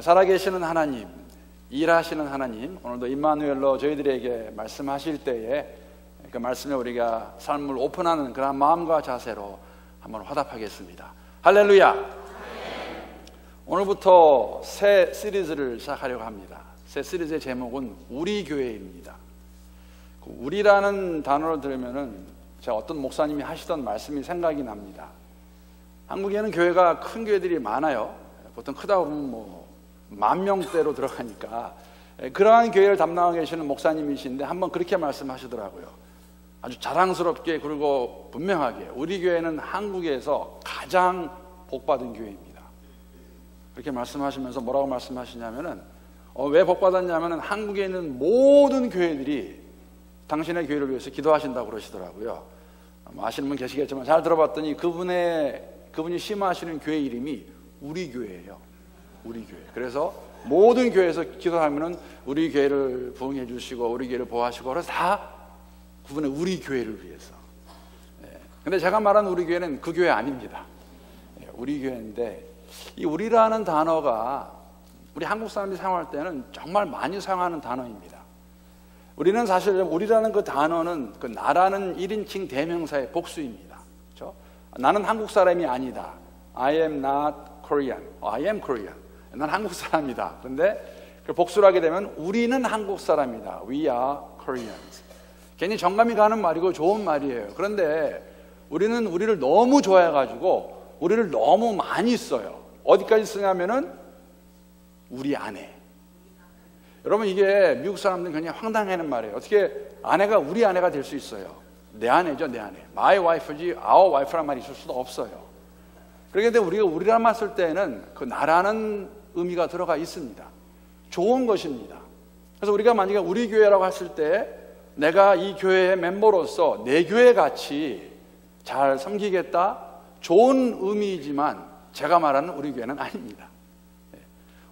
살아계시는 하나님, 일하시는 하나님, 오늘도 임마누엘로 저희들에게 말씀하실 때에 그 말씀에 우리가 삶을 오픈하는 그런 마음과 자세로 한번 화답하겠습니다. 할렐루야. 오늘부터 새 시리즈를 시작하려고 합니다. 새 시리즈의 제목은 우리 교회입니다. 우리라는 단어를 들으면은 제가 어떤 목사님이 하시던 말씀이 생각이 납니다. 한국에는 교회가 큰 교회들이 많아요. 보통 크다고 하면 10,000명대로 들어가니까 그러한 교회를 담당하고 계시는 목사님이신데 한번 그렇게 말씀하시더라고요. 아주 자랑스럽게 그리고 분명하게 우리 교회는 한국에서 가장 복받은 교회입니다. 그렇게 말씀하시면서 뭐라고 말씀하시냐면은 왜 복받았냐면은 한국에 있는 모든 교회들이 당신의 교회를 위해서 기도하신다고 그러시더라고요. 아시는 분 계시겠지만 잘 들어봤더니 그분이 심화하시는 교회 이름이 우리 교회예요. 우리 교회. 그래서 모든 교회에서 기도하면은 우리 교회를 부응해 주시고 우리 교회를 보호하시고 그래서 다 그분의 우리 교회를 위해서. 근데 제가 말하는 우리 교회는 그 교회 아닙니다. 우리 교회인데 이 우리라는 단어가 우리 한국 사람들이 사용할 때는 정말 많이 사용하는 단어입니다. 우리는 사실 우리라는 그 단어는 그 나라는 1인칭 대명사의 복수입니다. 그렇죠? 나는 한국 사람이 아니다. I am not Korean. I am Korean. 난 한국 사람이다. 그런데 그 복수를 하게 되면 우리는 한국 사람이다. We are Koreans. 괜히 정감이 가는 말이고 좋은 말이에요. 그런데 우리는 우리를 너무 좋아해가지고 우리를 너무 많이 써요. 어디까지 쓰냐면은 우리 아내. 여러분 이게 미국 사람들은 굉장히 황당해하는 말이에요. 어떻게 아내가 우리 아내가 될 수 있어요? 내 아내죠, 내 아내. My wife지 our wife란 말이 있을 수도 없어요. 그런데 우리가 우리란 말 쓸 때는 그 나라는 의미가 들어가 있습니다. 좋은 것입니다. 그래서 우리가 만약에 우리 교회라고 했을 때 내가 이 교회의 멤버로서 내 교회 같이 잘 섬기겠다, 좋은 의미이지만 제가 말하는 우리 교회는 아닙니다.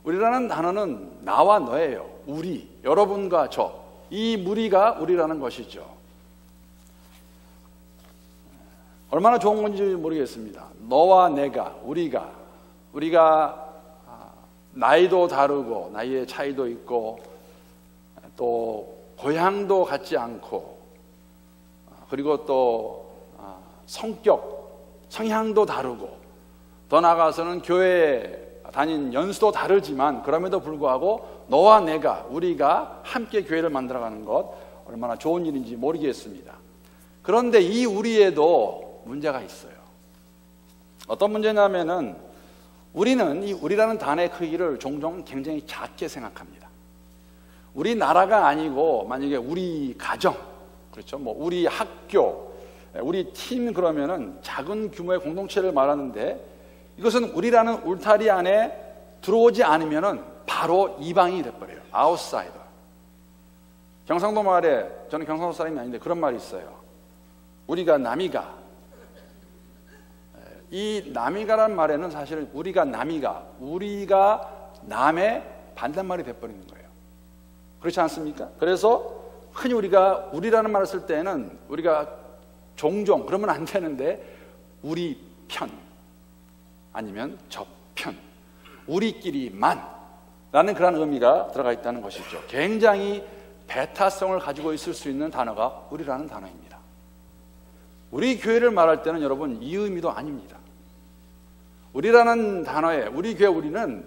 우리라는 단어는 나와 너예요. 우리, 여러분과 저, 이 무리가 우리라는 것이죠. 얼마나 좋은 건지 모르겠습니다. 너와 내가, 우리가 나이도 다르고 나이의 차이도 있고 또 고향도 같지 않고 그리고 또 성향도 다르고 더 나아가서는 교회에 다닌 연수도 다르지만 그럼에도 불구하고 너와 내가, 우리가 함께 교회를 만들어가는 것 얼마나 좋은 일인지 모르겠습니다. 그런데 이 우리에도 문제가 있어요. 어떤 문제냐면은 우리는 이 우리라는 단어의 크기를 종종 굉장히 작게 생각합니다. 우리나라가 아니고 만약에 우리 가정, 그렇죠? 우리 학교, 우리 팀 그러면은 작은 규모의 공동체를 말하는데 이것은 우리라는 울타리 안에 들어오지 않으면은 바로 이방인이 돼버려요. 아웃사이더. 경상도 말에 저는 경상도 사람이 아닌데 그런 말이 있어요. 우리가 남이가. 이 남이가란 말에는 사실 우리가 남의 반대말이 돼버리는 거예요. 그렇지 않습니까? 그래서 흔히 우리가 우리라는 말을 쓸 때는 우리가 종종 그러면 안 되는데 우리 편 아니면 저 편, 우리끼리만 라는 그런 의미가 들어가 있다는 것이죠. 굉장히 배타성을 가지고 있을 수 있는 단어가 우리라는 단어입니다. 우리 교회를 말할 때는 여러분 이 의미도 아닙니다. 우리라는 단어에 우리 교회 우리는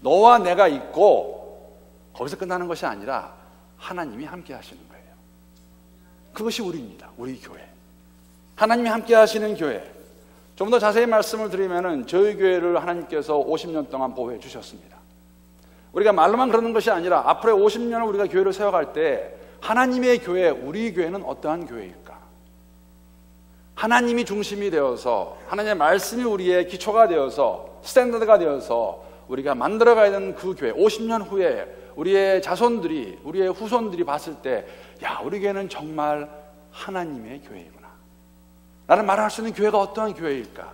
너와 내가 있고 거기서 끝나는 것이 아니라 하나님이 함께 하시는 거예요. 그것이 우리입니다. 우리 교회. 하나님이 함께 하시는 교회. 좀 더 자세히 말씀을 드리면은 저희 교회를 하나님께서 50년 동안 보호해 주셨습니다. 우리가 말로만 그러는 것이 아니라 앞으로 50년을 우리가 교회를 세워갈 때 하나님의 교회, 우리 교회는 어떠한 교회일까? 하나님이 중심이 되어서 하나님의 말씀이 우리의 기초가 되어서 스탠다드가 되어서 우리가 만들어가야 되는 그 교회, 50년 후에 우리의 자손들이, 우리의 후손들이 봤을 때 야, 우리 교회는 정말 하나님의 교회이구나 라는 말을 할 수 있는 교회가 어떠한 교회일까?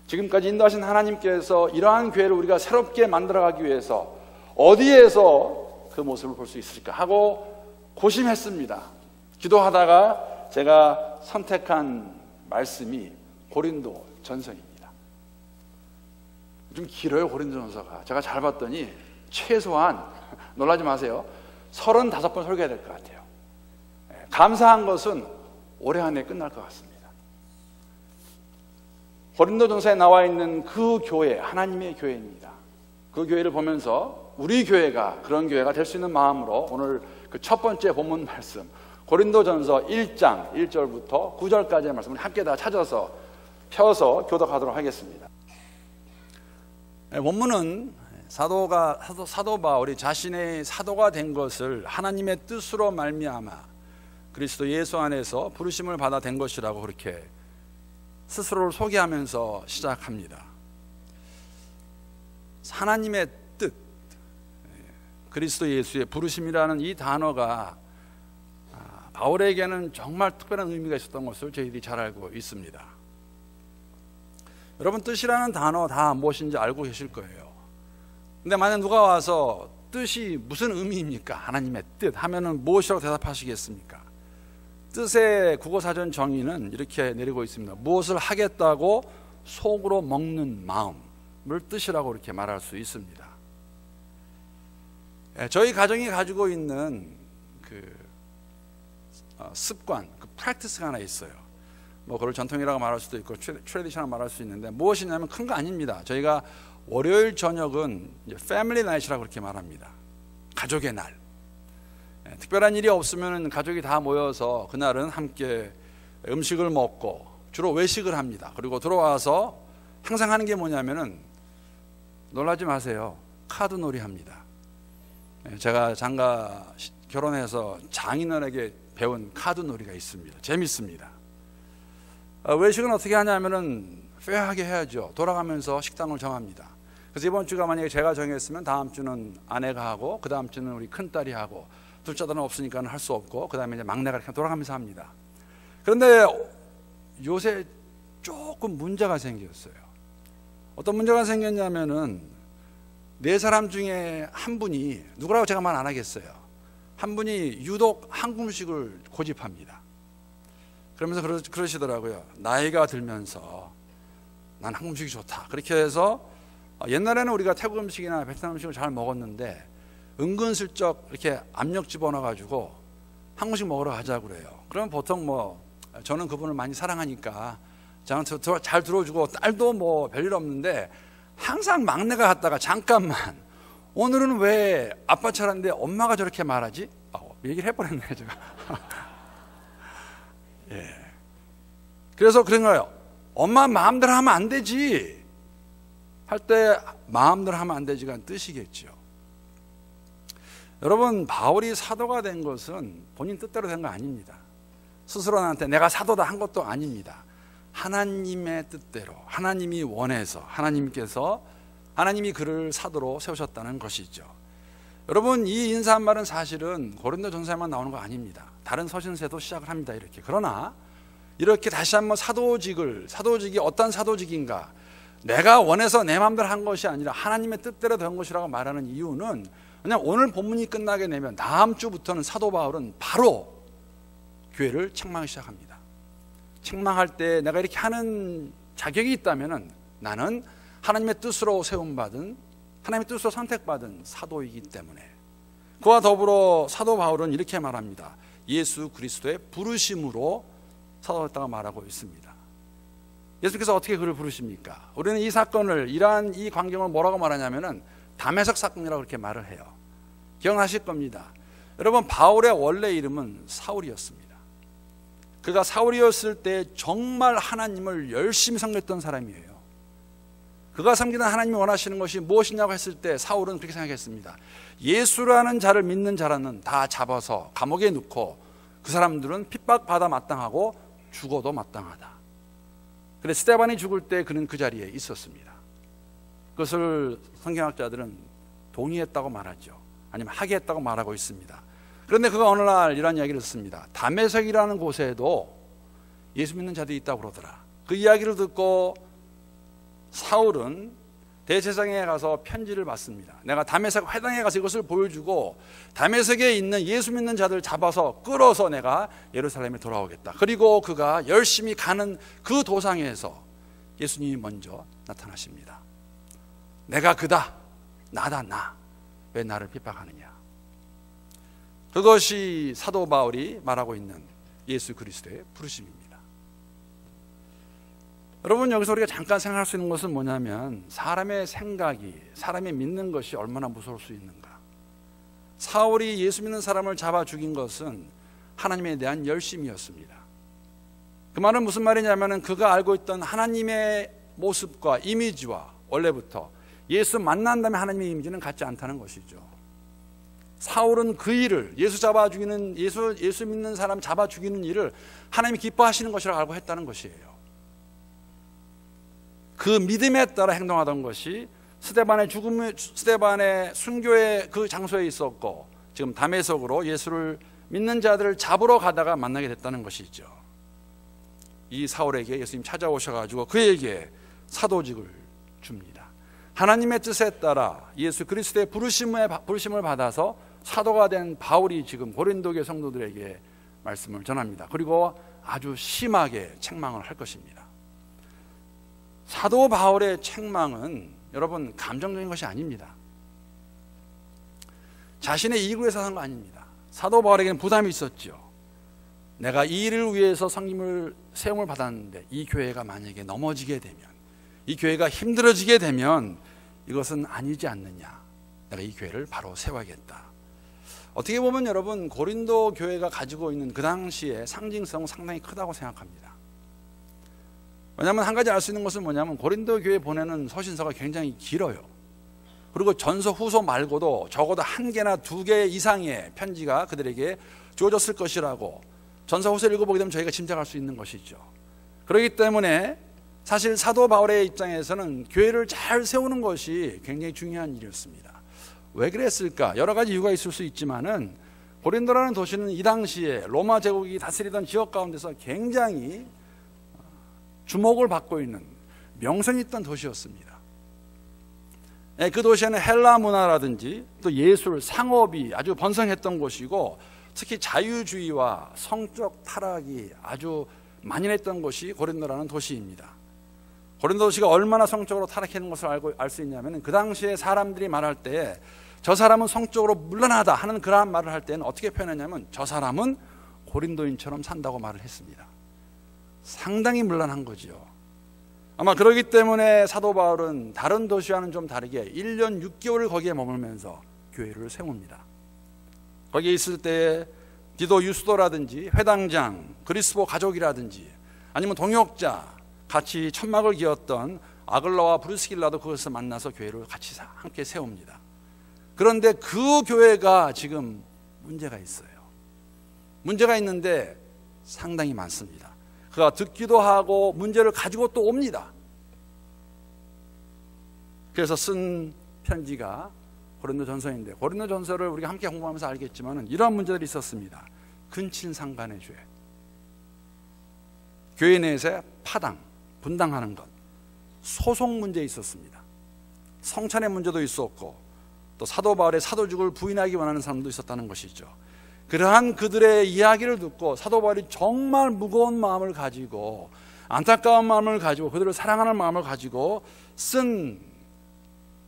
지금까지 인도하신 하나님께서 이러한 교회를 우리가 새롭게 만들어가기 위해서 어디에서 그 모습을 볼 수 있을까 하고 고심했습니다. 기도하다가 제가 선택한 말씀이 고린도 전서입니다. 좀 길어요, 고린도 전서가. 제가 잘 봤더니 최소한 놀라지 마세요. 35번 설교해야 될 것 같아요. 감사한 것은 올해 안에 끝날 것 같습니다. 고린도전서에 나와 있는 그 교회, 하나님의 교회입니다. 그 교회를 보면서 우리 교회가 그런 교회가 될 수 있는 마음으로 오늘 그 첫 번째 본문 말씀 고린도전서 1장 1절부터 9절까지의 말씀을 함께 다 찾아서 펴서 교독하도록 하겠습니다. 본문은 사도 바울이 자신의 사도가 된 것을 하나님의 뜻으로 말미암아 그리스도 예수 안에서 부르심을 받아 된 것이라고 그렇게 스스로를 소개하면서 시작합니다. 하나님의 뜻, 그리스도 예수의 부르심이라는 이 단어가 바울에게는 정말 특별한 의미가 있었던 것을 저희들이 잘 알고 있습니다. 여러분, 뜻이라는 단어 다 무엇인지 알고 계실 거예요. 근데 만약 누가 와서 뜻이 무슨 의미입니까? 하나님의 뜻 하면은 무엇이라고 대답하시겠습니까? 뜻의 국어사전 정의는 이렇게 내리고 있습니다. 무엇을 하겠다고 속으로 먹는 마음을 뜻이라고 이렇게 말할 수 있습니다. 저희 가정이 가지고 있는 습관, 프랙티스가 하나 있어요. 뭐 그걸 전통이라고 말할 수도 있고 트래디션이라고 말할 수 있는데 무엇이냐면 큰 거 아닙니다. 저희가 월요일 저녁은 패밀리 나잇이라고 그렇게 말합니다. 가족의 날. 특별한 일이 없으면 가족이 다 모여서 그날은 함께 음식을 먹고 주로 외식을 합니다. 그리고 들어와서 항상 하는 게 뭐냐면은 놀라지 마세요. 카드놀이 합니다. 제가 장가 결혼해서 장인어른에게 배운 카드놀이가 있습니다. 재밌습니다. 외식은 어떻게 하냐면은 페어하게 해야죠. 돌아가면서 식당을 정합니다. 그래서 이번 주가 만약에 제가 정했으면 다음 주는 아내가 하고 그 다음 주는 우리 큰딸이 하고 둘째 아들은 없으니까 할 수 없고 그 다음에 이제 막내가 이렇게 돌아가면서 합니다. 그런데 요새 조금 문제가 생겼어요. 어떤 문제가 생겼냐면은 네 사람 중에 한 분이, 누구라고 제가 말 안 하겠어요. 한 분이 유독 한국 음식을 고집합니다. 그러면서 그러시더라고요. 나이가 들면서 난 한국 음식이 좋다. 그렇게 해서 옛날에는 우리가 태국 음식이나 베트남 음식을 잘 먹었는데 은근슬쩍 이렇게 압력 집어넣어가지고 한국 음식 먹으러 가자고 그래요. 그러면 보통 저는 그분을 많이 사랑하니까 저한테 잘 들어주고 딸도 뭐 별일 없는데 항상 막내가 갔다가 잠깐만 오늘은 왜 아빠 차례인데 엄마가 저렇게 말하지? 얘기를 해버렸네 제가. 예. 그래서 그런 거예요. 엄마 마음대로 하면 안 되지 할 때 마음대로 하면 안 되지가 뜻이겠죠. 여러분, 바울이 사도가 된 것은 본인 뜻대로 된 거 아닙니다. 스스로 나한테 내가 사도다 한 것도 아닙니다. 하나님의 뜻대로, 하나님이 원해서, 하나님이 그를 사도로 세우셨다는 것이죠. 여러분, 이 인사한 말은 사실은 고린도전서에만 나오는 거 아닙니다. 다른 서신서에도 시작을 합니다. 이렇게. 그러나 이렇게 다시 한번 사도직이 어떤 사도직인가, 내가 원해서 내 마음대로 한 것이 아니라 하나님의 뜻대로 된 것이라고 말하는 이유는, 왜냐하면 오늘 본문이 끝나게 되면 다음 주부터는 사도 바울은 바로 교회를 책망하기 시작합니다. 책망할 때 내가 이렇게 하는 자격이 있다면 나는 하나님의 뜻으로 세움받은, 하나님의 뜻으로 선택받은 사도이기 때문에. 그와 더불어 사도 바울은 이렇게 말합니다. 예수 그리스도의 부르심으로 사도했다고 말하고 있습니다. 예수께서 어떻게 그를 부르십니까? 우리는 이 사건을, 이러한 이 광경을 뭐라고 말하냐면은 다메섹 사건이라고 그렇게 말을 해요. 기억나실 겁니다. 여러분, 바울의 원래 이름은 사울이었습니다. 그가 사울이었을 때 정말 하나님을 열심히 섬겼던 사람이에요. 그가 섬기는 하나님이 원하시는 것이 무엇이냐고 했을 때 사울은 그렇게 생각했습니다. 예수라는 자를 믿는 자라는 다 잡아서 감옥에 넣고 그 사람들은 핍박받아 마땅하고 죽어도 마땅하다. 그래서 스데반이 죽을 때 그는 그 자리에 있었습니다. 그것을 성경학자들은 동의했다고 말하죠. 아니면 하게 했다고 말하고 있습니다. 그런데 그가 어느 날 이런 이야기를 했습니다. 다메섹이라는 곳에도 예수 믿는 자들이 있다고 그러더라. 그 이야기를 듣고 사울은 대제사장에 가서 편지를 받습니다. 내가 다메섹 회당에 가서 이것을 보여주고 다메섹에 있는 예수 믿는 자들 잡아서 끌어서 내가 예루살렘에 돌아오겠다. 그리고 그가 열심히 가는 그 도상에서 예수님이 먼저 나타나십니다. 내가 그다, 나다, 나. 왜 나를 핍박하느냐. 그것이 사도 바울이 말하고 있는 예수 그리스도의 부르심입니다. 여러분, 여기서 우리가 잠깐 생각할 수 있는 것은 뭐냐면, 사람의 생각이, 사람이 믿는 것이 얼마나 무서울 수 있는가. 사울이 예수 믿는 사람을 잡아 죽인 것은 하나님에 대한 열심이었습니다. 그 말은 무슨 말이냐면, 그가 알고 있던 하나님의 모습과 이미지와 원래부터 예수 만난 다음에 하나님의 이미지는 같지 않다는 것이죠. 사울은 그 일을, 예수 잡아 죽이는, 예수 믿는 사람 잡아 죽이는 일을 하나님이 기뻐하시는 것이라고 알고 했다는 것이에요. 그 믿음에 따라 행동하던 것이 스데반의 순교의 그 장소에 있었고, 지금 다메섹으로 예수를 믿는 자들을 잡으러 가다가 만나게 됐다는 것이죠. 이 사울에게 예수님 찾아오셔가지고 그에게 사도직을 줍니다. 하나님의 뜻에 따라 예수 그리스도의 부르심을 받아서 사도가 된 바울이 지금 고린도교회 성도들에게 말씀을 전합니다. 그리고 아주 심하게 책망을 할 것입니다. 사도 바울의 책망은 여러분 감정적인 것이 아닙니다. 자신의 이익을 위해서 한 거 아닙니다. 사도 바울에게는 부담이 있었죠. 내가 이 일을 위해서 세움을 받았는데 이 교회가 만약에 넘어지게 되면, 이 교회가 힘들어지게 되면 이것은 아니지 않느냐. 내가 이 교회를 바로 세워야겠다. 어떻게 보면 여러분, 고린도 교회가 가지고 있는 그 당시의 상징성은 상당히 크다고 생각합니다. 왜냐하면 한 가지 알 수 있는 것은 뭐냐면, 고린도 교회 보내는 서신서가 굉장히 길어요. 그리고 전서 후서 말고도 적어도 1개나 2개 이상의 편지가 그들에게 주어졌을 것이라고 전서 후서를 읽어보게 되면 저희가 짐작할 수 있는 것이죠. 그렇기 때문에 사실 사도 바울의 입장에서는 교회를 잘 세우는 것이 굉장히 중요한 일이었습니다. 왜 그랬을까? 여러 가지 이유가 있을 수 있지만은, 고린도라는 도시는 이 당시에 로마 제국이 다스리던 지역 가운데서 굉장히 주목을 받고 있는 명성이 있던 도시였습니다. 그 도시에는 헬라 문화라든지 또 예술, 상업이 아주 번성했던 곳이고, 특히 자유주의와 성적 타락이 아주 만연했던 곳이 고린도라는 도시입니다. 고린도 도시가 얼마나 성적으로 타락했는 것을 알 수 있냐면, 그 당시에 사람들이 말할 때 저 사람은 성적으로 문란하다 하는 그러한 말을 할 때는 어떻게 표현했냐면, 저 사람은 고린도인처럼 산다고 말을 했습니다. 상당히 문란한 거죠. 아마 그렇기 때문에 사도 바울은 다른 도시와는 좀 다르게 1년 6개월을 거기에 머물면서 교회를 세웁니다. 거기에 있을 때 디도 유스도라든지 회당장, 그리스보 가족이라든지 아니면 동역자, 같이 천막을 기었던 아글라와 브루스길라도 그것을 만나서 교회를 같이 함께 세웁니다. 그런데 그 교회가 지금 문제가 있어요. 문제가 있는데 상당히 많습니다. 그가 듣기도 하고 문제를 가지고 또 옵니다. 그래서 쓴 편지가 고린도전서인데, 고린도전서를 우리가 함께 공부하면서 알겠지만 이러한 문제들이 있었습니다. 근친상간의 죄, 교회 내에서 파당, 분당하는 것, 소송 문제 있었습니다. 성찬의 문제도 있었고, 또 사도 바울의 사도직을 부인하기 원하는 사람도 있었다는 것이죠. 그러한 그들의 이야기를 듣고 사도 바울이 정말 무거운 마음을 가지고, 안타까운 마음을 가지고, 그들을 사랑하는 마음을 가지고 쓴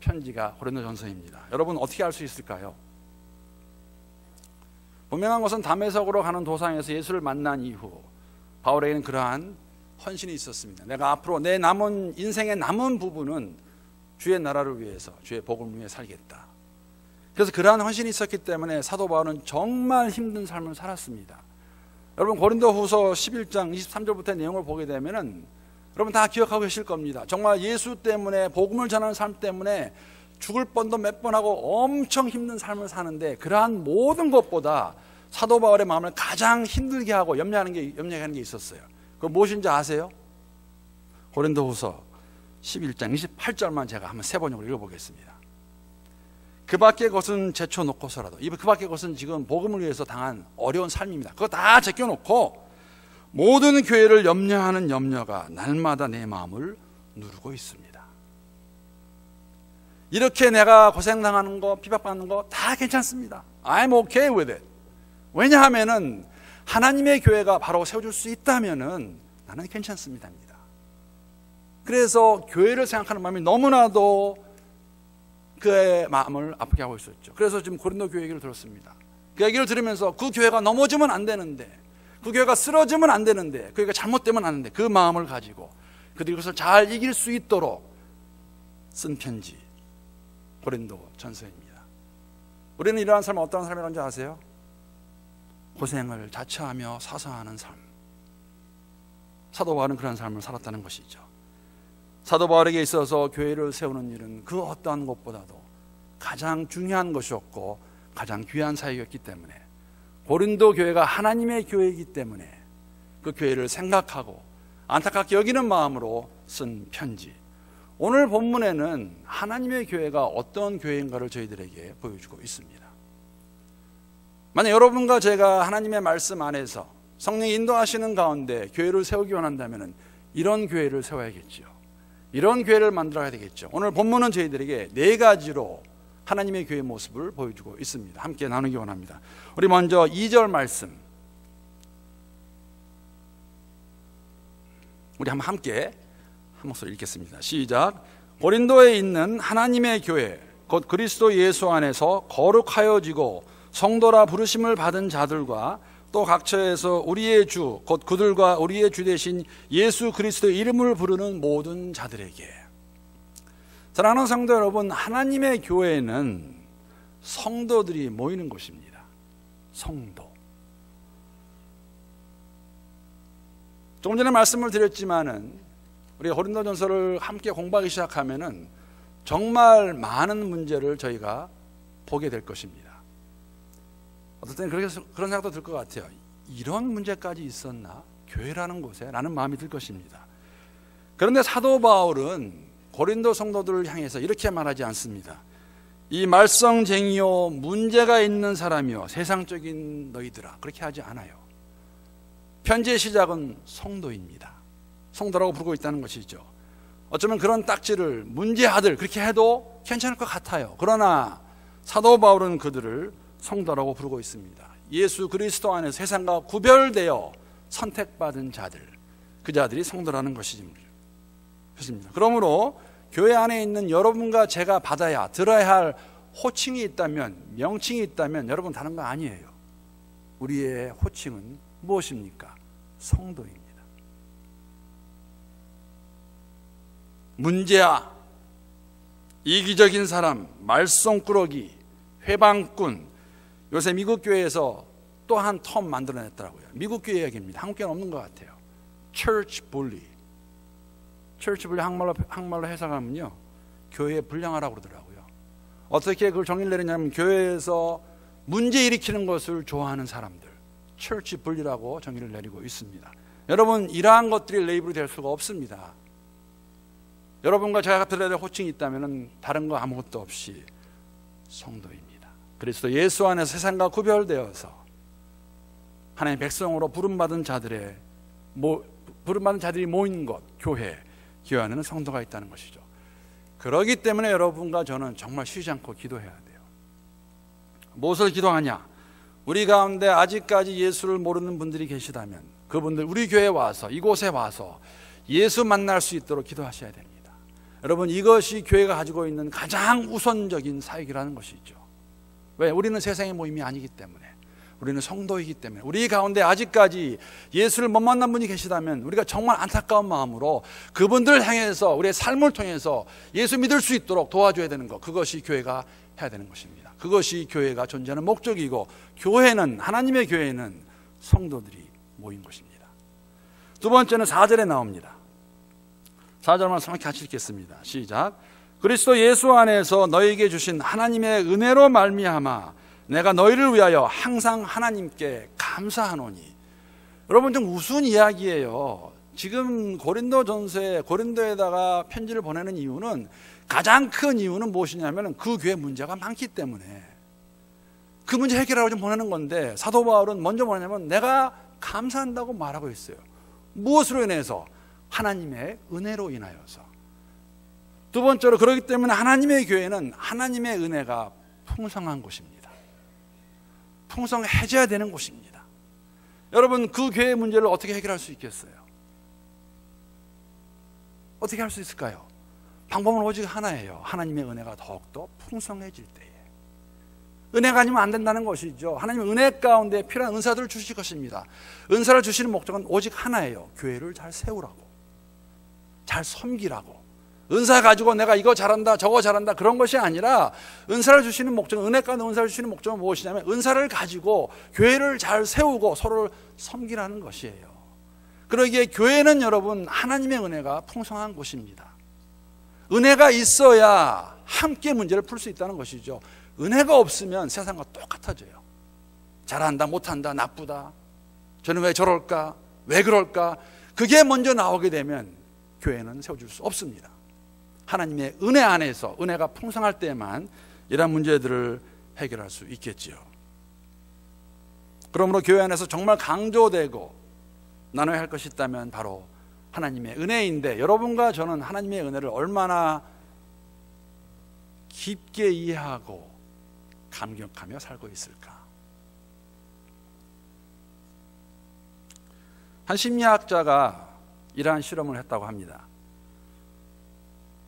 편지가 고린도전서입니다. 여러분 어떻게 알 수 있을까요? 분명한 것은 다메섹으로 가는 도상에서 예수를 만난 이후 바울에게는 그러한 헌신이 있었습니다. 내가 앞으로 내 남은 인생의 남은 부분은 주의 나라를 위해서, 주의 복음을 위해 살겠다. 그래서 그러한 헌신이 있었기 때문에 사도 바울은 정말 힘든 삶을 살았습니다. 여러분 고린도후서 11장 23절부터의 내용을 보게 되면은 여러분 다 기억하고 계실 겁니다. 정말 예수 때문에, 복음을 전하는 삶 때문에 죽을 뻔도 몇 번 하고 엄청 힘든 삶을 사는데, 그러한 모든 것보다 사도 바울의 마음을 가장 힘들게 하고 염려하는 게 있었어요. 그거 무엇인지 아세요? 고린도후서 11장 28절만 제가 한번 세 번역으로 읽어보겠습니다. 그 밖의 것은 제쳐놓고서라도, 그 밖의 것은 지금 복음을 위해서 당한 어려운 삶입니다. 그거 다 제껴놓고 모든 교회를 염려하는 염려가 날마다 내 마음을 누르고 있습니다. 이렇게 내가 고생당하는 거, 비박받는 거 다 괜찮습니다. I'm okay with it. 왜냐하면은 하나님의 교회가 바로 세워줄 수 있다면은 나는 괜찮습니다. 그래서 교회를 생각하는 마음이 너무나도 그의 마음을 아프게 하고 있었죠. 그래서 지금 고린도 교회 얘기를 들었습니다. 그 얘기를 들으면서 그 교회가 넘어지면 안 되는데, 그 교회가 쓰러지면 안 되는데, 그 교회가 잘못되면 안 되는데, 그 마음을 가지고 그들이 그것을 잘 이길 수 있도록 쓴 편지, 고린도 전서입니다. 우리는 이러한 삶은 어떤 삶이라는지 아세요? 고생을 자처하며 사서하는 삶. 사도 바울은 그런 삶을 살았다는 것이죠. 사도 바울에게 있어서 교회를 세우는 일은 그 어떠한 것보다도 가장 중요한 것이었고 가장 귀한 사역이었기 때문에, 고린도 교회가 하나님의 교회이기 때문에 그 교회를 생각하고 안타깝게 여기는 마음으로 쓴 편지. 오늘 본문에는 하나님의 교회가 어떤 교회인가를 저희들에게 보여주고 있습니다. 만약 여러분과 제가 하나님의 말씀 안에서 성령이 인도하시는 가운데 교회를 세우기 원한다면 이런 교회를 세워야겠죠. 이런 교회를 만들어야 되겠죠. 오늘 본문은 저희들에게 4가지로 하나님의 교회의 모습을 보여주고 있습니다. 함께 나누기 원합니다. 우리 먼저 2절 말씀, 우리 한번 함께 한 목소리 읽겠습니다. 시작. 고린도에 있는 하나님의 교회 곧 그리스도 예수 안에서 거룩하여지고 성도라 부르심을 받은 자들과 또 각처에서 우리의 주 곧 그들과 우리의 주 되신 예수 그리스도의 이름을 부르는 모든 자들에게. 사랑하는 성도 여러분, 하나님의 교회는 성도들이 모이는 곳입니다. 성도. 조금 전에 말씀을 드렸지만은 우리가 고린도전서를 함께 공부하기 시작하면은 정말 많은 문제를 저희가 보게 될 것입니다. 어떨 때는 그런 생각도 들 것 같아요. 이런 문제까지 있었나? 교회라는 곳에? 라는 마음이 들 것입니다. 그런데 사도 바울은 고린도 성도들을 향해서 이렇게 말하지 않습니다. 이 말썽쟁이요 문제가 있는 사람이요 세상적인 너희들아, 그렇게 하지 않아요. 편지의 시작은 성도입니다. 성도라고 부르고 있다는 것이죠. 어쩌면 그런 딱지를 문제아들 그렇게 해도 괜찮을 것 같아요. 그러나 사도 바울은 그들을 성도라고 부르고 있습니다. 예수 그리스도 안에서 세상과 구별되어 선택받은 자들, 그 자들이 성도라는 것입니다. 그러므로 교회 안에 있는 여러분과 제가 받아야, 들어야 할 호칭이 있다면, 명칭이 있다면 여러분 다른 거 아니에요. 우리의 호칭은 무엇입니까? 성도입니다. 문제야, 이기적인 사람, 말썽꾸러기, 회방꾼. 요새 미국 교회에서 또 한 텀 만들어냈더라고요. 미국 교회 얘기입니다. 한국 교회는 없는 것 같아요. Church bully. Church bully 한국말로 해석하면요, 교회에 불량하라고 그러더라고요. 어떻게 그걸 정의를 내리냐면 교회에서 문제 일으키는 것을 좋아하는 사람들, Church bully라고 정의를 내리고 있습니다. 여러분, 이러한 것들이 레이블이 될 수가 없습니다. 여러분과 제가 들어야 될 호칭이 있다면 다른 거 아무것도 없이 성도입니다. 그리스도 예수 안에서 세상과 구별되어서 하나님의 백성으로 부름받은 자들이 모인 것, 교회 안에는 성도가 있다는 것이죠. 그렇기 때문에 여러분과 저는 정말 쉬지 않고 기도해야 돼요. 무엇을 기도하냐? 우리 가운데 아직까지 예수를 모르는 분들이 계시다면 그분들 우리 교회에 와서, 이곳에 와서 예수 만날 수 있도록 기도하셔야 됩니다. 여러분, 이것이 교회가 가지고 있는 가장 우선적인 사역이라는 것이죠. 왜? 우리는 세상의 모임이 아니기 때문에, 우리는 성도이기 때문에, 우리 가운데 아직까지 예수를 못 만난 분이 계시다면 우리가 정말 안타까운 마음으로 그분들을 향해서 우리의 삶을 통해서 예수 믿을 수 있도록 도와줘야 되는 것, 그것이 교회가 해야 되는 것입니다. 그것이 교회가 존재하는 목적이고, 교회는, 하나님의 교회는 성도들이 모인 것입니다. 두 번째는 4절에 나옵니다. 4절만 정확히 같이 읽겠습니다. 시작. 그리스도 예수 안에서 너희에게 주신 하나님의 은혜로 말미암아 내가 너희를 위하여 항상 하나님께 감사하노니. 여러분, 좀 우스운 이야기예요. 지금 고린도전서에 고린도에다가 편지를 보내는 이유는, 가장 큰 이유는 무엇이냐면 그 교회 문제가 많기 때문에 그 문제 해결하고 좀 보내는 건데, 사도 바울은 먼저 뭐냐면 내가 감사한다고 말하고 있어요. 무엇으로 인해서? 하나님의 은혜로 인하여서. 두 번째로, 그렇기 때문에 하나님의 교회는 하나님의 은혜가 풍성한 곳입니다. 풍성해져야 되는 곳입니다. 여러분, 그 교회의 문제를 어떻게 해결할 수 있겠어요? 어떻게 할 수 있을까요? 방법은 오직 하나예요. 하나님의 은혜가 더욱더 풍성해질 때에. 은혜가 아니면 안 된다는 것이죠. 하나님은 은혜 가운데 필요한 은사들을 주실 것입니다. 은사를 주시는 목적은 오직 하나예요. 교회를 잘 세우라고, 잘 섬기라고. 은사 가지고 내가 이거 잘한다 저거 잘한다 그런 것이 아니라, 은사를 주시는 목적은, 은혜 가운데 은사를 주시는 목적은 무엇이냐면 은사를 가지고 교회를 잘 세우고 서로를 섬기라는 것이에요. 그러기에 교회는 여러분 하나님의 은혜가 풍성한 곳입니다. 은혜가 있어야 함께 문제를 풀 수 있다는 것이죠. 은혜가 없으면 세상과 똑같아져요. 잘한다 못한다 나쁘다, 저는 왜 저럴까 왜 그럴까, 그게 먼저 나오게 되면 교회는 세워줄 수 없습니다. 하나님의 은혜 안에서, 은혜가 풍성할 때만 이런 문제들을 해결할 수 있겠지요. 그러므로 교회 안에서 정말 강조되고 나눠야 할 것이 있다면 바로 하나님의 은혜인데, 여러분과 저는 하나님의 은혜를 얼마나 깊게 이해하고 감격하며 살고 있을까? 한 심리학자가 이러한 실험을 했다고 합니다.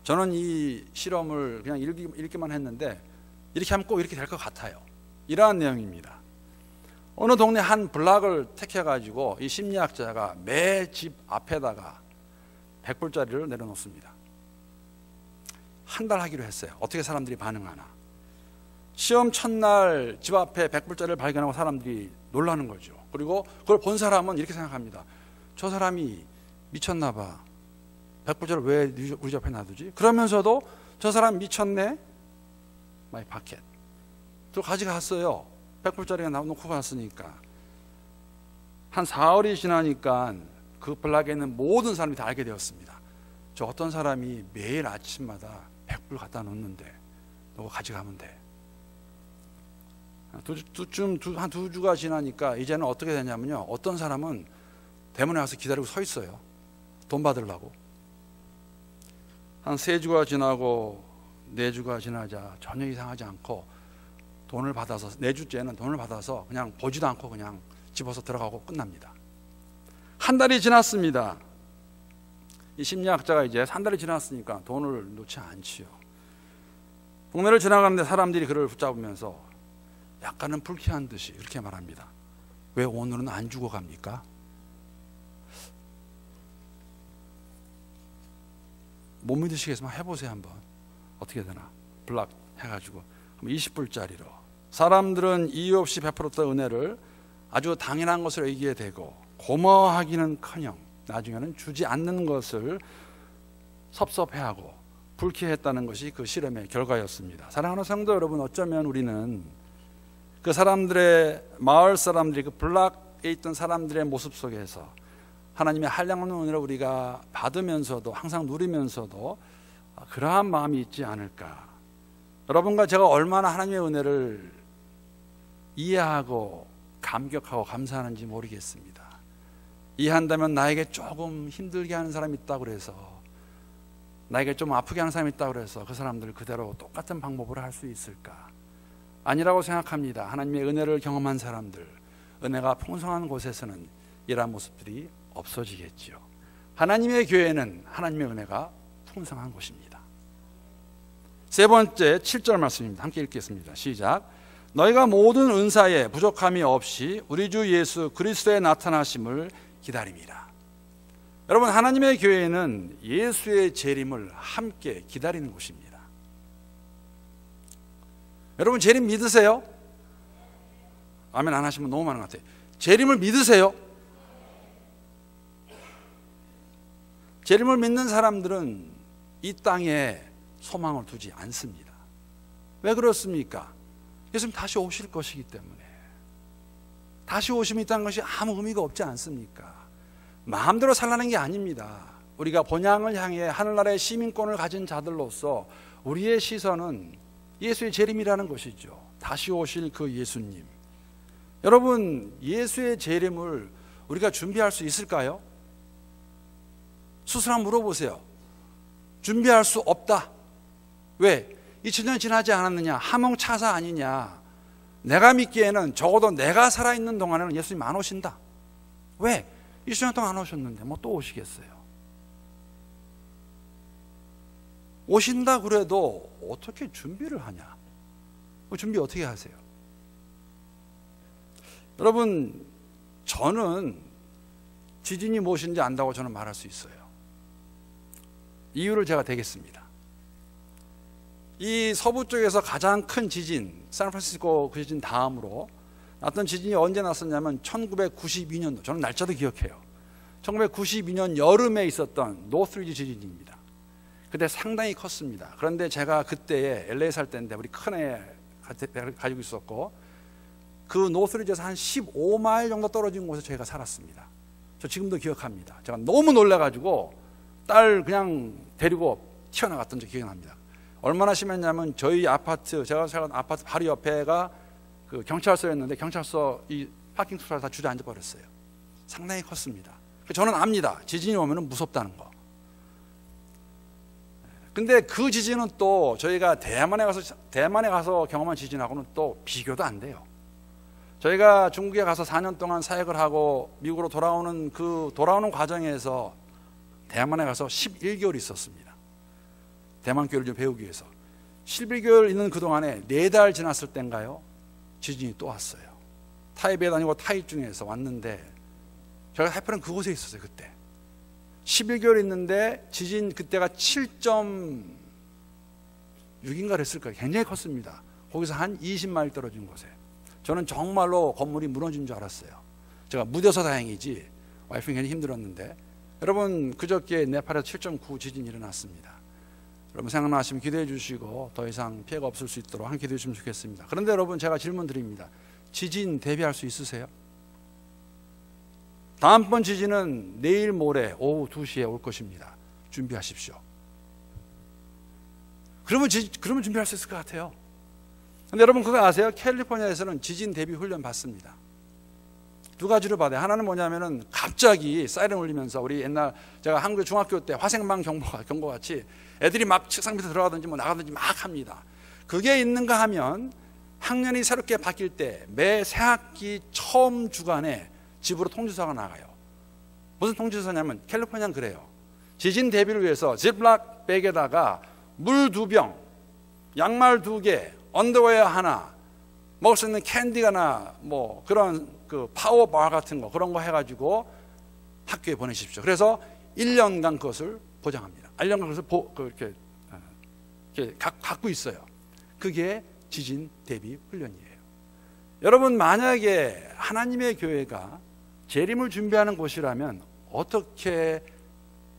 저는 이 실험을 그냥 읽기만 했는데 이렇게 하면 꼭 이렇게 될 것 같아요. 이러한 내용입니다. 어느 동네 한 블락을 택해가지고 이 심리학자가 매 집 앞에다가 100불짜리를 내려놓습니다. 한 달 하기로 했어요. 어떻게 사람들이 반응하나. 시험 첫날 집 앞에 100불짜리를 발견하고 사람들이 놀라는 거죠. 그리고 그걸 본 사람은 이렇게 생각합니다. 저 사람이 미쳤나 봐. 100불짜리를 왜 우리 집 앞에 놔두지? 그러면서도 저 사람 미쳤네? 마이 파켓. 또 가져갔어요. 100불짜리가 놓고 갔으니까. 한 4월이 지나니까 그 블락에 있는 모든 사람이 다 알게 되었습니다. 저 어떤 사람이 매일 아침마다 100불 갖다 놓는데 너가 가져가면 돼. 한 두 주가 지나니까 이제는 어떻게 되냐면요, 어떤 사람은 대문에 와서 기다리고 서 있어요. 돈 받으려고. 한 3주가 지나고 4주가 지나자 전혀 이상하지 않고 돈을 받아서, 4주째는 돈을 받아서 그냥 보지도 않고 그냥 집어서 들어가고 끝납니다. 한 달이 지났습니다. 이 심리학자가 이제 한 달이 지났으니까 돈을 놓지 않지요. 동네를 지나가는데 사람들이 그를 붙잡으면서 약간은 불쾌한 듯이 이렇게 말합니다. 왜 오늘은 안 주고 갑니까? 못 믿으시겠지만 해보세요 한번. 어떻게 되나. 블락 해가지고 20불짜리로. 사람들은 이유 없이 베풀었던 은혜를 아주 당연한 것으로 여기게 되고, 고마워하기는커녕 나중에는 주지 않는 것을 섭섭해하고 불쾌했다는 것이 그 실험의 결과였습니다. 사랑하는 성도 여러분, 어쩌면 우리는 그 사람들의, 마을 사람들이, 그 블락에 있던 사람들의 모습 속에서 하나님의 한량없는 은혜를 우리가 받으면서도, 항상 누리면서도 그러한 마음이 있지 않을까. 여러분과 제가 얼마나 하나님의 은혜를 이해하고 감격하고 감사하는지 모르겠습니다. 이해한다면 나에게 조금 힘들게 하는 사람이 있다고 그래서, 나에게 좀 아프게 하는 사람이 있다고 그래서 그 사람들 그대로 똑같은 방법으로 할 수 있을까? 아니라고 생각합니다. 하나님의 은혜를 경험한 사람들, 은혜가 풍성한 곳에서는 이러한 모습들이 없어지겠지요. 하나님의 교회는 하나님의 은혜가 풍성한 곳입니다. 세 번째 7절 말씀입니다. 함께 읽겠습니다. 시작. 너희가 모든 은사에 부족함이 없이 우리 주 예수 그리스도의 나타나심을 기다립니다. 여러분, 하나님의 교회는 예수의 재림을 함께 기다리는 곳입니다. 여러분, 재림 믿으세요? 아멘 안 하시면 너무 많은 것 같아요. 재림을 믿으세요? 재림을 믿는 사람들은 이 땅에 소망을 두지 않습니다. 왜 그렇습니까? 예수님 다시 오실 것이기 때문에. 다시 오심이 있다는 것이 아무 의미가 없지 않습니까? 마음대로 살라는 게 아닙니다. 우리가 본향을 향해 하늘나라의 시민권을 가진 자들로서 우리의 시선은 예수의 재림이라는 것이죠. 다시 오실 그 예수님. 여러분, 예수의 재림을 우리가 준비할 수 있을까요? 스스로 한번 물어보세요. 준비할 수 없다. 왜? 2000년 지나지 않았느냐? 하몽차사 아니냐? 내가 믿기에는 적어도 내가 살아있는 동안에는 예수님 안 오신다. 왜? 20년 동안 안 오셨는데 뭐 또 오시겠어요? 오신다 그래도 어떻게 준비를 하냐? 준비 어떻게 하세요? 여러분, 저는 지진이 무엇인지 안다고 저는 말할 수 있어요. 이유를 제가 대겠습니다. 이 서부 쪽에서 가장 큰 지진, 샌프란시스코 그 지진 다음으로 났던 지진이 언제 났었냐면 1992년도, 저는 날짜도 기억해요. 1992년 여름에 있었던 노스리지 지진입니다. 그때 상당히 컸습니다. 그런데 제가 그때에 LA 살 때인데 우리 큰애 가지고 있었고, 그 노스리지에서 한 15마일 정도 떨어진 곳에 저희가 살았습니다. 저 지금도 기억합니다. 제가 너무 놀라가지고 딸 그냥 데리고 튀어나갔던 적 기억이 납니다. 얼마나 심했냐면 저희 아파트, 제가 살던 아파트 바로 옆에가 그 경찰서였는데 경찰서 이 파킹 수사를 다 주저앉아 버렸어요. 상당히 컸습니다. 저는 압니다. 지진이 오면 무섭다는 거. 근데 그 지진은 또 저희가 대만에 가서 경험한 지진하고는 또 비교도 안 돼요. 저희가 중국에 가서 4년 동안 사역을 하고 미국으로 돌아오는 과정에서 대만에 가서 11개월 있었습니다. 대만 교회를 좀 배우기 위해서 11개월 있는 그동안에 4달 지났을 때인가요? 지진이 또 왔어요. 타이베이 다니고 타이중에서 왔는데 제가 하필은 그곳에 있었어요. 그때 11개월 있는데 지진 그때가 7.6인가 그랬을까요? 굉장히 컸습니다. 거기서 한 20마일 떨어진 곳에 저는 정말로 건물이 무너진 줄 알았어요. 제가 무뎌서 다행이지 와이프는 괜히 힘들었는데, 여러분 그저께 네팔에서 7.9 지진이 일어났습니다. 여러분 생각나시면 기도해 주시고 더 이상 피해가 없을 수 있도록 함께 기도해 주시면 좋겠습니다. 그런데 여러분 제가 질문 드립니다. 지진 대비할 수 있으세요? 다음번 지진은 내일 모레 오후 2시에 올 것입니다. 준비하십시오. 그러면 준비할 수 있을 것 같아요. 근데 여러분 그거 아세요? 캘리포니아에서는 지진 대비 훈련 받습니다. 두 가지로 받아요. 하나는 뭐냐면은 갑자기 사이렌 울리면서 우리 옛날 제가 한국 중학교 때 화생방 경보 같이 애들이 막 책상 밑에 들어가든지 뭐 나가든지 막 합니다. 그게 있는가 하면 학년이 새롭게 바뀔 때 매 새학기 처음 주간에 집으로 통지서가 나가요. 무슨 통지서냐면 캘리포니아는 그래요. 지진 대비를 위해서 지플락 백에다가 물 2병, 양말 2개, 언더웨어 하나, 먹을 수 있는 캔디가 하나, 뭐 그런 그 파워바 같은 거 그런 거 해가지고 학교에 보내십시오. 그래서 1년간 그것을 보장합니다. 1년간 그것을 이렇게 갖고 있어요. 그게 지진 대비 훈련이에요. 여러분 만약에 하나님의 교회가 재림을 준비하는 곳이라면 어떻게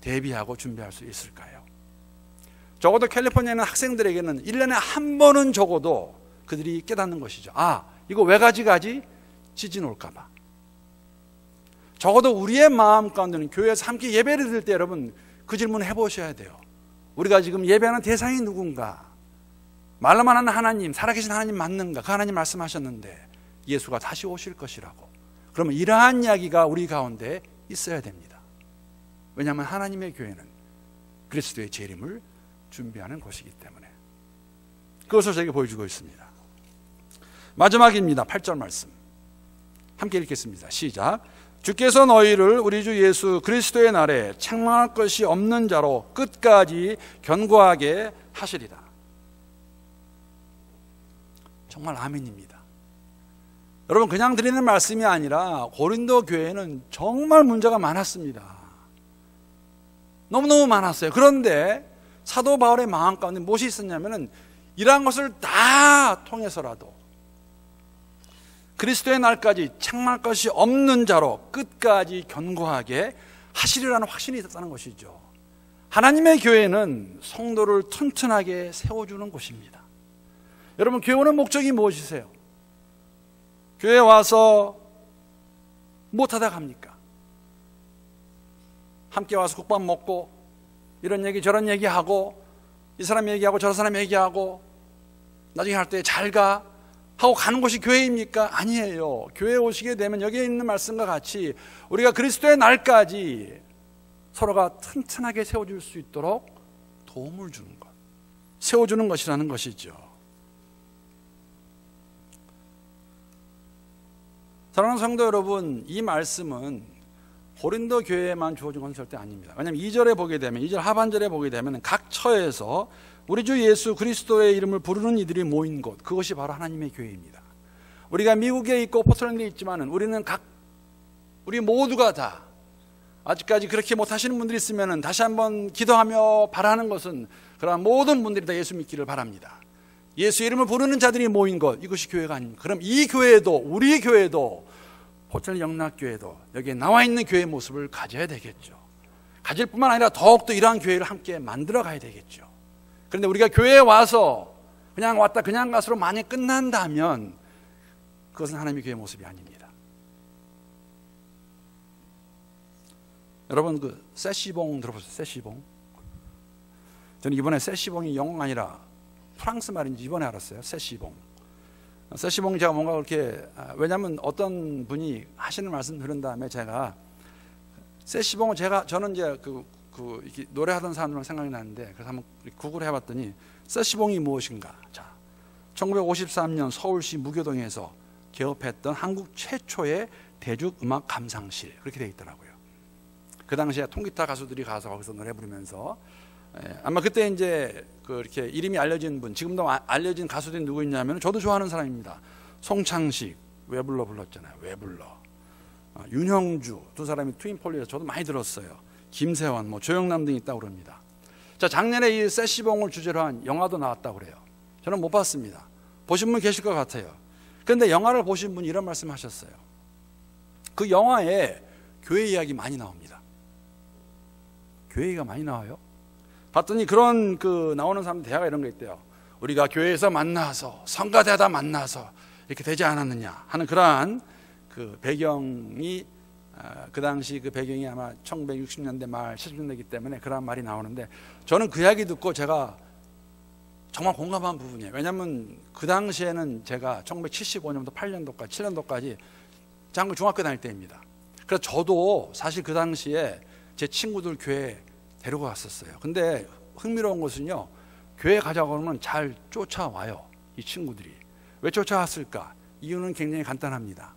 대비하고 준비할 수 있을까요? 적어도 캘리포니아는 학생들에게는 1년에 한 번은 적어도 그들이 깨닫는 것이죠. 아, 이거 왜 가지? 지진 올까 봐. 적어도 우리의 마음 가운데는 교회에서 함께 예배를 드릴 때 여러분 그 질문 해보셔야 돼요. 우리가 지금 예배하는 대상이 누군가? 말로만 하는 하나님, 살아계신 하나님 맞는가? 그 하나님 말씀하셨는데 예수가 다시 오실 것이라고. 그러면 이러한 이야기가 우리 가운데 있어야 됩니다. 왜냐하면 하나님의 교회는 그리스도의 재림을 준비하는 곳이기 때문에. 그것을 저에게 보여주고 있습니다. 마지막입니다. 8절 말씀 함께 읽겠습니다. 시작. 주께서 너희를 우리 주 예수 그리스도의 날에 책망할 것이 없는 자로 끝까지 견고하게 하시리라. 정말 아멘입니다. 여러분 그냥 드리는 말씀이 아니라 고린도 교회는 정말 문제가 많았습니다. 너무너무 많았어요. 그런데 사도 바울의 마음 가운데 무엇이 있었냐면은 이러한 것을 다 통해서라도 그리스도의 날까지 책망할 것이 없는 자로 끝까지 견고하게 하시리라는 확신이 있었다는 것이죠. 하나님의 교회는 성도를 튼튼하게 세워주는 곳입니다. 여러분 교회 오는 목적이 무엇이세요? 교회 와서 못하다 갑니까? 함께 와서 국밥 먹고 이런 얘기 저런 얘기하고 이 사람 얘기하고 저 사람 얘기하고 나중에 할 때 잘 가 하고 가는 곳이 교회입니까? 아니에요. 교회에 오시게 되면 여기에 있는 말씀과 같이 우리가 그리스도의 날까지 서로가 튼튼하게 세워줄 수 있도록 도움을 주는 것, 세워주는 것이라는 것이죠. 사랑하는 성도 여러분, 이 말씀은 고린도 교회에만 주어진 건 절대 아닙니다. 왜냐하면 2절에 보게 되면 2절 하반절에 보게 되면 각 처에서 우리 주 예수 그리스도의 이름을 부르는 이들이 모인 곳, 그것이 바로 하나님의 교회입니다. 우리가 미국에 있고 포틀랜드에 있지만은 우리 모두가 다 아직까지 그렇게 못하시는 분들이 있으면 다시 한번 기도하며 바라는 것은 그러한 모든 분들이 다 예수 믿기를 바랍니다. 예수 이름을 부르는 자들이 모인 것, 이것이 교회가 아닙니까? 그럼 이 교회도, 우리 교회도, 포틀랜드 영락교회도 여기에 나와 있는 교회의 모습을 가져야 되겠죠. 가질 뿐만 아니라 더욱더 이러한 교회를 함께 만들어 가야 되겠죠. 그런데 우리가 교회에 와서 그냥 왔다 그냥 가서로 많이 끝난다면 그것은 하나님의 교회의 모습이 아닙니다. 여러분 그 세시봉 들어보셨어요? 세시봉. 저는 이번에 세시봉이 영어가 아니라 프랑스 말인지 이번에 알았어요. 세시봉. 세시봉 제가 뭔가 그렇게, 왜냐하면 어떤 분이 하시는 말씀 들은 다음에 제가 세시봉을 저는 이제 이렇게 노래하던 사람들만 생각이 나는데 그래서 한번 구글 해봤더니 세시봉이 무엇인가. 자, 1953년 서울시 무교동에서 개업했던 한국 최초의 대중음악 감상실, 그렇게 되어 있더라고요. 그 당시에 통기타 가수들이 가서 거기서 노래 부르면서, 아마 그때 이제 이렇게 이름이 알려진 분, 지금도 알려진 가수들이 누구 있냐면 저도 좋아하는 사람입니다. 송창식, 왜 불러 불렀잖아요. 왜 불러. 윤형주, 두 사람이 트윈폴리에서 저도 많이 들었어요. 김세환, 조영남 등이 있다고 그럽니다. 자, 작년에 이 세시봉을 주제로 한 영화도 나왔다고 그래요. 저는 못 봤습니다. 보신 분 계실 것 같아요. 그런데 영화를 보신 분이 이런 말씀 하셨어요. 그 영화에 교회 이야기 많이 나옵니다. 교회 얘기가 많이 나와요. 봤더니 그런 나오는 사람 대화가 이런 거 있대요. 우리가 교회에서 만나서 성가대하다 만나서 이렇게 되지 않았느냐 하는 그러한 배경이, 그 당시 그 배경이 아마 1960년대 말 70년대이기 때문에 그런 말이 나오는데, 저는 그 이야기 듣고 제가 정말 공감한 부분이에요. 왜냐하면 그 당시에는 제가 1975년부터 8년도까지 7년도까지 중학교 다닐 때입니다. 그래서 저도 사실 그 당시에 제 친구들 교회 데리고 갔었어요. 근데 흥미로운 것은요, 교회 가자고 하면 잘 쫓아와요. 이 친구들이. 왜 쫓아왔을까? 이유는 굉장히 간단합니다.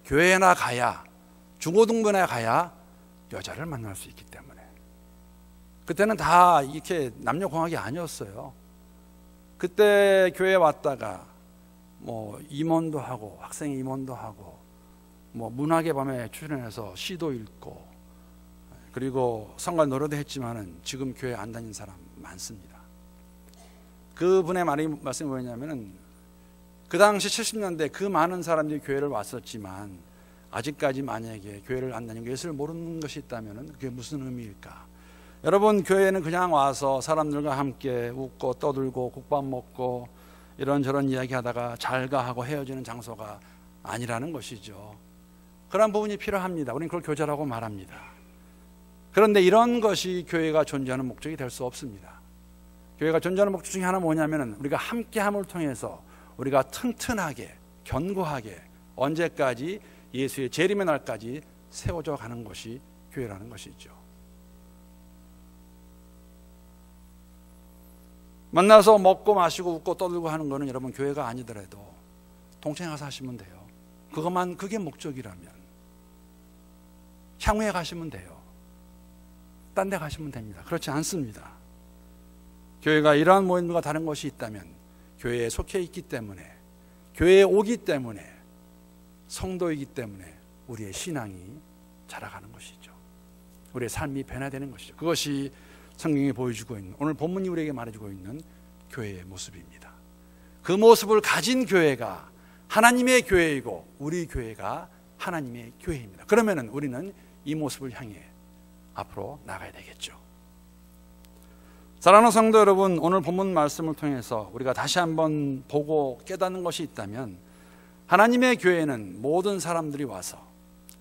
교회나 가야, 중고등부나 가야 여자를 만날 수 있기 때문에. 그때는 다 이렇게 남녀공학이 아니었어요. 그때 교회에 왔다가 임원도 하고 학생 임원도 하고 문학의 밤에 출연해서 시도 읽고, 그리고 성가 노래도 했지만은 지금 교회 안 다니는 사람 많습니다. 그분의 말씀이 뭐냐면은, 그 당시 70년대 그 많은 사람들이 교회를 왔었지만 아직까지 만약에 교회를 안 다니고 예수를 모르는 것이 있다면은 그게 무슨 의미일까? 여러분, 교회는 그냥 와서 사람들과 함께 웃고 떠들고 국밥 먹고 이런저런 이야기하다가 잘가하고 헤어지는 장소가 아니라는 것이죠. 그런 부분이 필요합니다. 우리는 그걸 교제라고 말합니다. 그런데 이런 것이 교회가 존재하는 목적이 될 수 없습니다. 교회가 존재하는 목적 중에 하나 뭐냐면, 우리가 함께함을 통해서 우리가 튼튼하게 견고하게 언제까지? 예수의 재림의 날까지 세워져 가는 것이 교회라는 것이죠. 만나서 먹고 마시고 웃고 떠들고 하는 거는 여러분 교회가 아니더라도 동창회 가서 하시면 돼요. 그게 목적이라면 향후에 가시면 돼요. 딴 데 가시면 됩니다. 그렇지 않습니다. 교회가 이러한 모임과 다른 것이 있다면, 교회에 속해 있기 때문에, 교회에 오기 때문에, 성도이기 때문에 우리의 신앙이 자라가는 것이죠. 우리의 삶이 변화되는 것이죠. 그것이 성경이 보여주고 있는, 오늘 본문이 우리에게 말해주고 있는 교회의 모습입니다. 그 모습을 가진 교회가 하나님의 교회이고 우리 교회가 하나님의 교회입니다. 그러면 우리는 이 모습을 향해 앞으로 나가야 되겠죠. 사랑하는 성도 여러분, 오늘 본문 말씀을 통해서 우리가 다시 한번 보고 깨닫는 것이 있다면, 하나님의 교회는 모든 사람들이 와서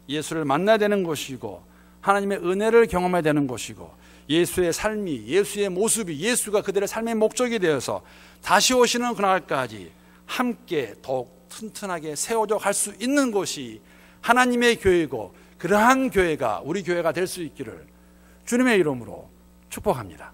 예수를 만나야 되는 것이고 하나님의 은혜를 경험해야 되는 것이고, 예수의 삶이, 예수의 모습이, 예수가 그들의 삶의 목적이 되어서 다시 오시는 그날까지 함께 더욱 튼튼하게 세워져 갈 수 있는 곳이 하나님의 교회이고, 그러한 교회가 우리 교회가 될 수 있기를 주님의 이름으로 축복합니다.